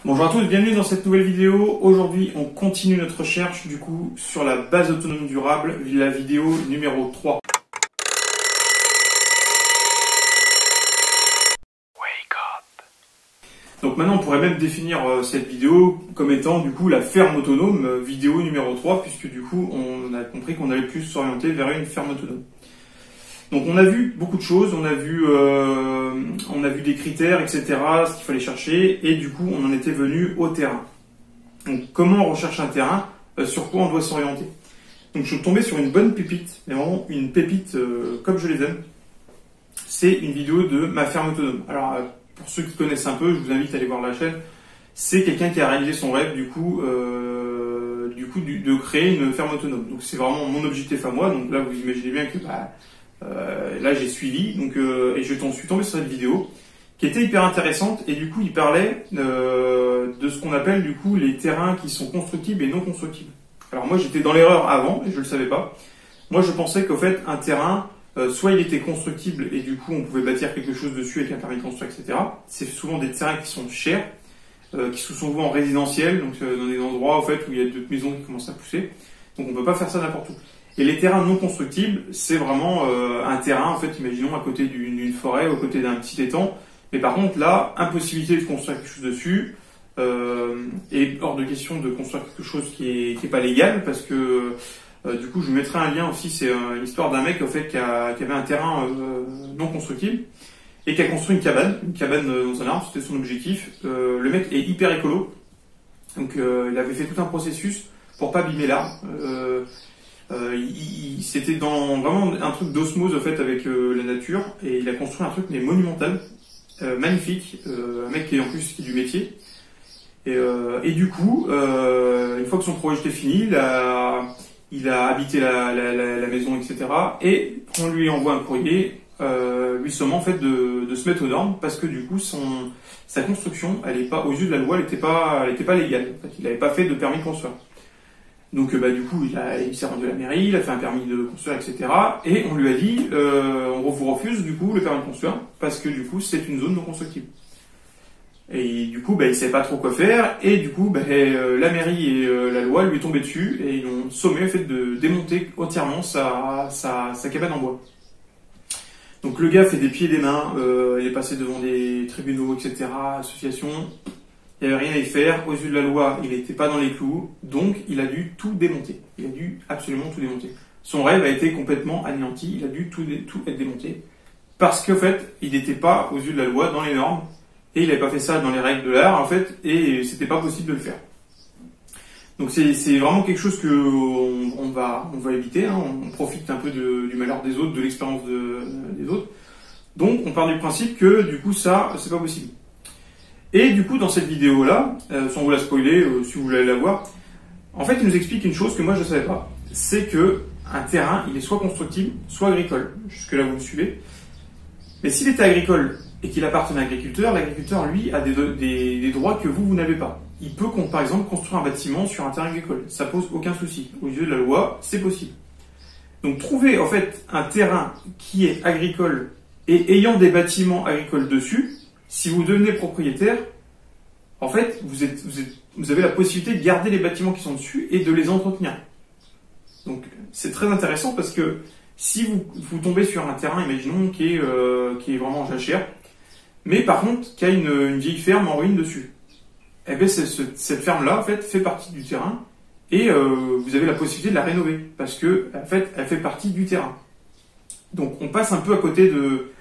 Bonjour à tous, bienvenue dans cette nouvelle vidéo. Aujourd'hui, on continue notre recherche du coup sur la base autonome durable, la vidéo numéro 3. Wake up. Donc maintenant, on pourrait même définir cette vidéo comme étant du coup la ferme autonome, vidéo numéro 3, puisque du coup, on a compris qu'on allait plus s'orienter vers une ferme autonome. Donc on a vu beaucoup de choses, on a vu des critères, etc., ce qu'il fallait chercher, et du coup on en était venu au terrain. Donc comment on recherche un terrain, sur quoi on doit s'orienter. Donc je suis tombé sur une bonne pépite, mais vraiment une pépite comme je les aime. C'est une vidéo de ma ferme autonome. Alors pour ceux qui connaissent un peu, je vous invite à aller voir la chaîne. C'est quelqu'un qui a réalisé son rêve de créer une ferme autonome. Donc c'est vraiment mon objectif à moi. Donc là vous imaginez bien que là j'ai suivi et je suis tombé sur cette vidéo qui était hyper intéressante et du coup il parlait de ce qu'on appelle du coup les terrains qui sont constructibles et non constructibles. Alors moi j'étais dans l'erreur avant et je le savais pas. Moi je pensais qu'au fait un terrain soit il était constructible et du coup on pouvait bâtir quelque chose dessus avec un permis de construire, etc. C'est souvent des terrains qui sont chers, qui sont souvent résidentiels, donc dans des endroits en fait où il y a d'autres maisons qui commencent à pousser. Donc on peut pas faire ça n'importe où. Et les terrains non constructibles, c'est vraiment un terrain, en fait, imaginons à côté d'une forêt, aux côtés d'un petit étang. Mais par contre, là, impossibilité de construire quelque chose dessus, et hors de question de construire quelque chose qui est pas légal, parce que du coup, je vous mettrai un lien aussi. C'est l'histoire d'un mec, en fait, qui avait un terrain non constructible et qui a construit une cabane dans un arbre. C'était son objectif. Le mec est hyper écolo, donc il avait fait tout un processus pour pas abîmer l'arbre. C'était dans vraiment un truc d'osmose en fait avec la nature et il a construit un truc mais monumental, magnifique, un mec qui est en plus qui est du métier et du coup une fois que son projet était fini, il a habité la maison, etc. et on lui envoie un courrier lui sommant en fait de se mettre aux normes parce que du coup sa construction elle est pas aux yeux de la loi, elle était pas légale. En fait, il n'avait pas fait de permis de construire. Donc du coup, il s'est rendu à la mairie, il a fait un permis de construire, etc. Et on lui a dit, on vous refuse du coup le permis de construire parce que du coup c'est une zone non constructible. Et du coup, il savait pas trop quoi faire. Et du coup, la mairie et la loi lui est tombée dessus et ils l'ont sommé en fait de démonter entièrement sa cabane en bois. Donc le gars fait des pieds et des mains, il est passé devant des tribunaux, etc., associations. Il n'y avait rien à y faire, aux yeux de la loi, il n'était pas dans les clous, donc il a dû tout démonter. Il a dû absolument tout démonter. Son rêve a été complètement anéanti, il a dû tout être démonté. Parce qu'en fait, il n'était pas aux yeux de la loi, dans les normes, et il n'avait pas fait ça dans les règles de l'art, en fait, et c'était pas possible de le faire. Donc c'est vraiment quelque chose que on va éviter, hein. On profite un peu du malheur des autres, de l'expérience des autres. Donc on part du principe que du coup ça, c'est pas possible. Et du coup, dans cette vidéo-là, sans vous la spoiler, si vous voulez la voir, en fait, il nous explique une chose que moi je ne savais pas. C'est que un terrain, il est soit constructible, soit agricole. Jusque-là, vous me suivez. Mais s'il était agricole et qu'il appartenait à l'agriculteur, lui, a des droits que vous n'avez pas. Il peut, par exemple, construire un bâtiment sur un terrain agricole. Ça pose aucun souci. Aux yeux de la loi, c'est possible. Donc, trouver, en fait, un terrain qui est agricole et ayant des bâtiments agricoles dessus, si vous devenez propriétaire, en fait, vous avez la possibilité de garder les bâtiments qui sont dessus et de les entretenir. Donc, c'est très intéressant parce que si vous tombez sur un terrain, imaginons, qui est vraiment en jachère, mais par contre, qui a une vieille ferme en ruine dessus, eh bien, cette ferme-là, en fait, fait partie du terrain et vous avez la possibilité de la rénover parce que, en fait, elle fait partie du terrain. Donc, on passe un peu à côté de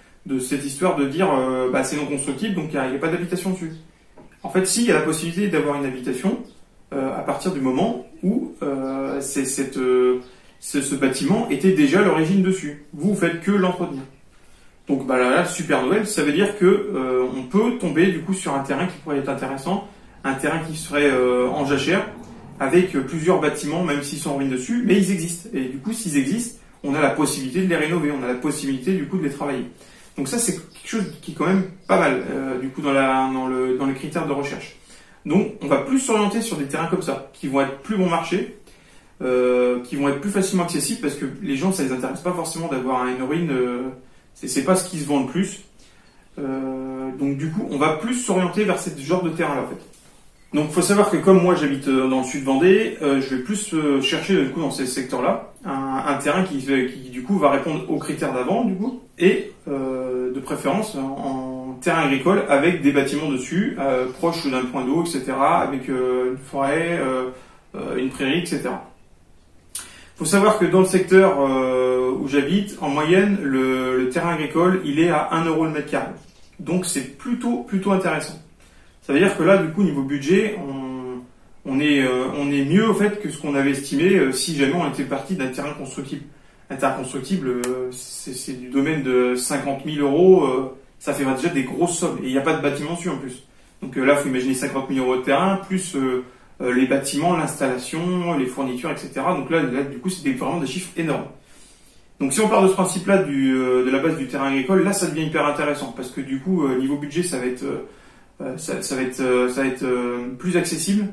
cette histoire de dire c'est non constructible, donc il n'y a pas d'habitation dessus. En fait, si, il y a la possibilité d'avoir une habitation à partir du moment où ce bâtiment était déjà à l'origine dessus. Vous faites que l'entretenir. Donc là, super nouvelle, ça veut dire que on peut tomber du coup sur un terrain qui pourrait être intéressant, un terrain qui serait en jachère, avec plusieurs bâtiments, même s'ils sont en ruine dessus, mais ils existent. Et du coup, s'ils existent, on a la possibilité de les rénover, on a la possibilité du coup de les travailler. Donc ça, c'est quelque chose qui est quand même pas mal, du coup, dans les critères de recherche. Donc, on va plus s'orienter sur des terrains comme ça, qui vont être plus bon marché, qui vont être plus facilement accessibles, parce que les gens, ça les intéresse pas forcément d'avoir une ruine, c'est pas ce qui se vend le plus. Donc, du coup, on va plus s'orienter vers ce genre de terrain-là, en fait. Donc, faut savoir que comme moi j'habite dans le sud Vendée, je vais plus chercher du coup dans ces secteurs-là un terrain qui du coup va répondre aux critères d'avant du coup et de préférence en terrain agricole avec des bâtiments dessus, proches d'un point d'eau, etc., avec une forêt, une prairie, etc. Faut savoir que dans le secteur où j'habite, en moyenne, le terrain agricole, il est à 1 euro le mètre carré. Donc c'est plutôt intéressant. Ça veut dire que là, du coup, niveau budget, on est mieux au fait que ce qu'on avait estimé si jamais on était parti d'un terrain constructible. Un terrain constructible, c'est du domaine de 50 000 euros, ça fait déjà des grosses sommes. Et il n'y a pas de bâtiment dessus en plus. Donc là, il faut imaginer 50 000 euros de terrain, plus les bâtiments, l'installation, les fournitures, etc. Donc là du coup, c'était vraiment des chiffres énormes. Donc si on part de ce principe-là de la base du terrain agricole, là, ça devient hyper intéressant parce que du coup, niveau budget, ça va être plus accessible.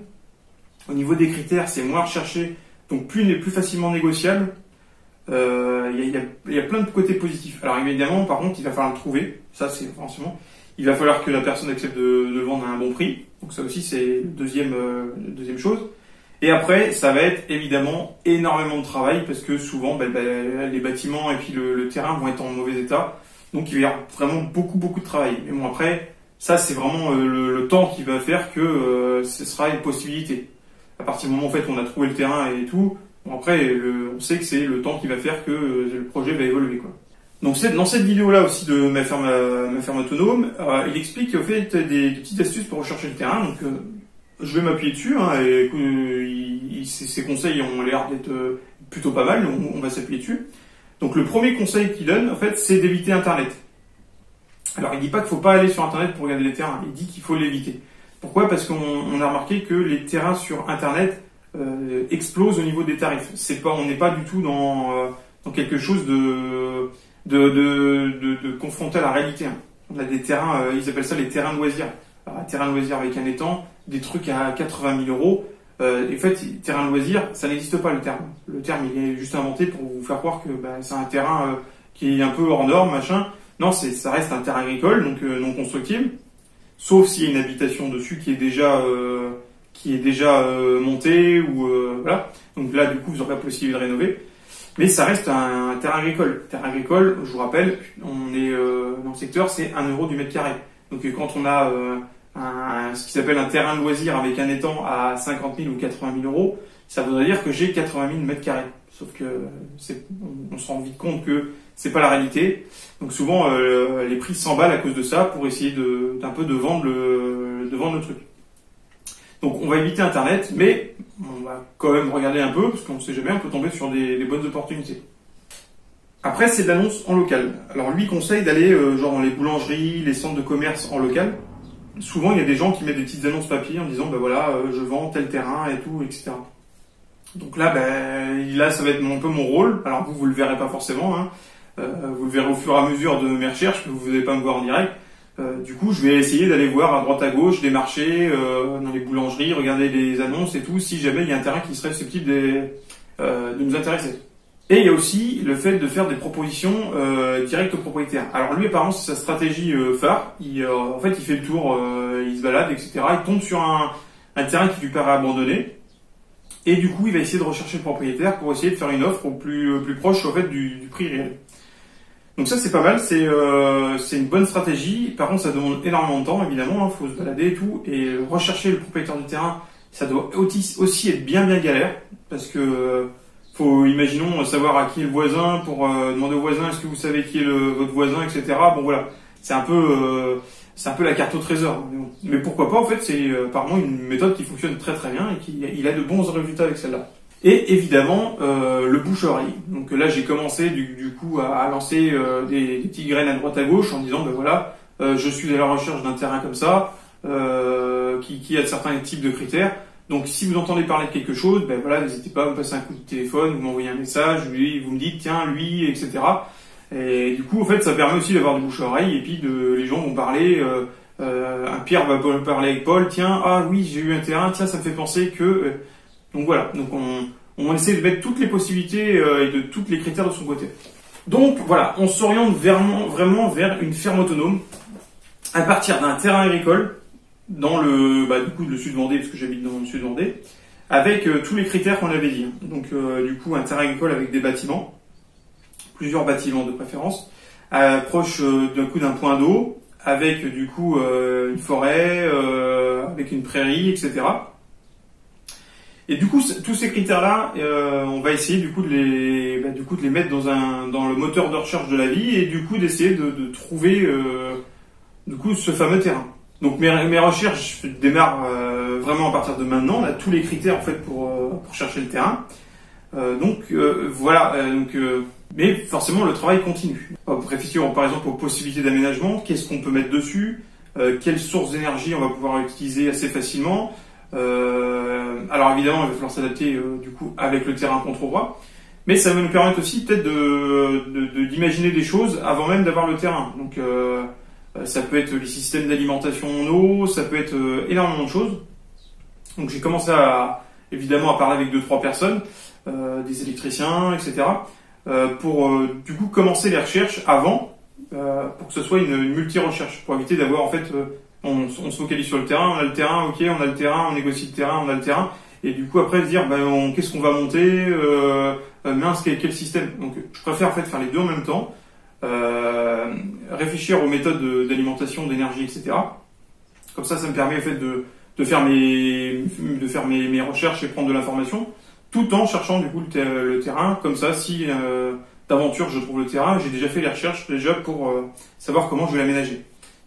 Au niveau des critères, c'est moins recherché, donc plus facilement négociable. Il y a plein de côtés positifs. Alors évidemment, par contre, il va falloir le trouver. Ça, c'est forcément. Il va falloir que la personne accepte de le vendre à un bon prix. Donc ça aussi, c'est deuxième chose. Et après, ça va être évidemment énormément de travail parce que souvent, les bâtiments et puis le terrain vont être en mauvais état. Donc il va y avoir vraiment beaucoup de travail. Mais bon, après, ça, c'est vraiment le temps qui va faire que ce sera une possibilité. À partir du moment où en fait, on a trouvé le terrain et tout, bon, après, on sait que c'est le temps qui va faire que le projet va évoluer, quoi. Donc dans cette vidéo-là aussi de ma ferme autonome, il explique au fait des petites astuces pour rechercher le terrain. Donc je vais m'appuyer dessus, hein, et ses conseils ont l'air d'être plutôt pas mal. On va s'appuyer dessus. Donc le premier conseil qu'il donne, en fait, c'est d'éviter Internet. Alors il dit pas qu'il faut pas aller sur Internet pour regarder les terrains, il dit qu'il faut l'éviter. Pourquoi? Parce qu'on a remarqué que les terrains sur Internet explosent au niveau des tarifs. On n'est pas du tout dans quelque chose de confronté à la réalité. Hein. On a des terrains, ils appellent ça les terrains de loisirs. Alors, un terrain de loisirs avec un étang, des trucs à 80 000 euros. En fait, terrain de loisirs, ça n'existe pas le terme. Le terme, il est juste inventé pour vous faire croire que c'est un terrain qui est un peu hors norme, machin. Non, ça reste un terrain agricole, donc non constructible. Sauf s'il y a une habitation dessus qui est déjà montée ou voilà. Donc là, du coup, vous aurez la possibilité de rénover. Mais ça reste un terrain agricole. Terrain agricole, je vous rappelle, on est dans le secteur, c'est 1 euro du mètre carré. Donc quand on a ce qui s'appelle un terrain de loisir avec un étang à 50 000 ou 80 000 euros, ça voudrait dire que j'ai 80 000 mètres carrés. Sauf que on se rend vite compte que c'est pas la réalité. Donc souvent les prix s'emballent à cause de ça pour essayer d'un peu de vendre le truc. Donc on va éviter Internet, mais on va quand même regarder un peu, parce qu'on ne sait jamais, on peut tomber sur des bonnes opportunités. Après, c'est de l'annonce en local. Alors lui conseille d'aller genre dans les boulangeries, les centres de commerce en local. Souvent, il y a des gens qui mettent des petites annonces papier en disant, je vends tel terrain et tout, etc. Donc là, ça va être un peu mon rôle. Alors vous le verrez pas forcément, hein. Vous le verrez au fur et à mesure de mes recherches, mais vous n'allez pas me voir en direct. Du coup, je vais essayer d'aller voir à droite à gauche des marchés, dans les boulangeries, regarder les annonces et tout, si jamais il y a un terrain qui serait susceptible de nous intéresser. Et il y a aussi le fait de faire des propositions directes aux propriétaires. Alors lui, apparemment, c'est sa stratégie phare. En fait, il fait le tour, il se balade, etc. Il tombe sur un terrain qui lui paraît abandonné. Et du coup, il va essayer de rechercher le propriétaire pour essayer de faire une offre au plus proche, en fait, du prix réel. Donc ça, c'est pas mal, c'est une bonne stratégie. Par contre, ça demande énormément de temps, évidemment, faut se balader et tout. Et rechercher le propriétaire du terrain, ça doit aussi être bien galère. Parce que, imaginons, savoir à qui est le voisin pour demander au voisin, est-ce que vous savez qui est votre voisin, etc. Bon, voilà. C'est un peu la carte au trésor. Mais pourquoi pas, en fait, c'est apparemment une méthode qui fonctionne très bien et il a de bons résultats avec celle-là. Et évidemment, le bouche-oreille. Donc là, j'ai commencé du coup à lancer des petites graines à droite à gauche en disant, je suis à la recherche d'un terrain comme ça, qui a certains types de critères. Donc si vous entendez parler de quelque chose, n'hésitez pas à me passer un coup de téléphone, vous m'envoyez un message, vous me dites, tiens, lui, etc. Et du coup, en fait, ça permet aussi d'avoir du bouche-oreille, et puis les gens vont parler, un Pierre va parler avec Paul, tiens, ah oui, j'ai eu un terrain, tiens, ça me fait penser que... Donc voilà, donc on essaie de mettre toutes les possibilités et de tous les critères de son côté. Donc voilà, on s'oriente vraiment vers une ferme autonome à partir d'un terrain agricole dans du coup le sud Vendée, parce que j'habite dans le sud Vendée, avec tous les critères qu'on avait dit. Donc du coup un terrain agricole avec des bâtiments, plusieurs bâtiments de préférence, proche d'un point d'eau, avec du coup une forêt, avec une prairie, etc. Et du coup, tous ces critères-là, on va essayer du coup de les mettre dans le moteur de recherche de la vie et du coup d'essayer de trouver du coup ce fameux terrain. Donc mes recherches démarrent vraiment à partir de maintenant. On a tous les critères en fait pour chercher le terrain. Voilà. Mais forcément le travail continue. On réfléchir par exemple aux possibilités d'aménagement. Qu'est-ce qu'on peut mettre dessus? Quelles sources d'énergie on va pouvoir utiliser assez facilement? Alors évidemment, il va falloir s'adapter du coup avec le terrain qu'on trouvera, mais ça va nous permettre aussi peut-être d'imaginer des choses avant même d'avoir le terrain. Donc ça peut être les systèmes d'alimentation en eau, ça peut être énormément de choses. Donc j'ai commencé évidemment à parler avec 2-3 personnes, des électriciens, etc. Pour du coup commencer les recherches avant, pour que ce soit une multi-recherche, pour éviter d'avoir en fait on se focalise sur le terrain, on a le terrain, ok, on a le terrain, on négocie le terrain, on a le terrain, et du coup après se dire qu'est-ce qu'on va monter, mince, quel système. Donc je préfère en fait faire les deux en même temps, réfléchir aux méthodes d'alimentation, d'énergie, etc. Comme ça me permet en fait de faire mes recherches et prendre de l'information, tout en cherchant du coup le terrain. Comme ça, si d'aventure je trouve le terrain, j'ai déjà fait les recherches pour savoir comment je vais l'aménager.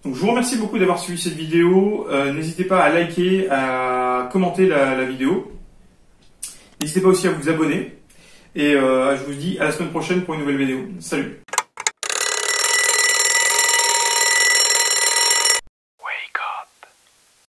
Donc je vous remercie beaucoup d'avoir suivi cette vidéo. N'hésitez pas à liker, à commenter la vidéo. N'hésitez pas aussi à vous abonner. Et je vous dis à la semaine prochaine pour une nouvelle vidéo. Salut!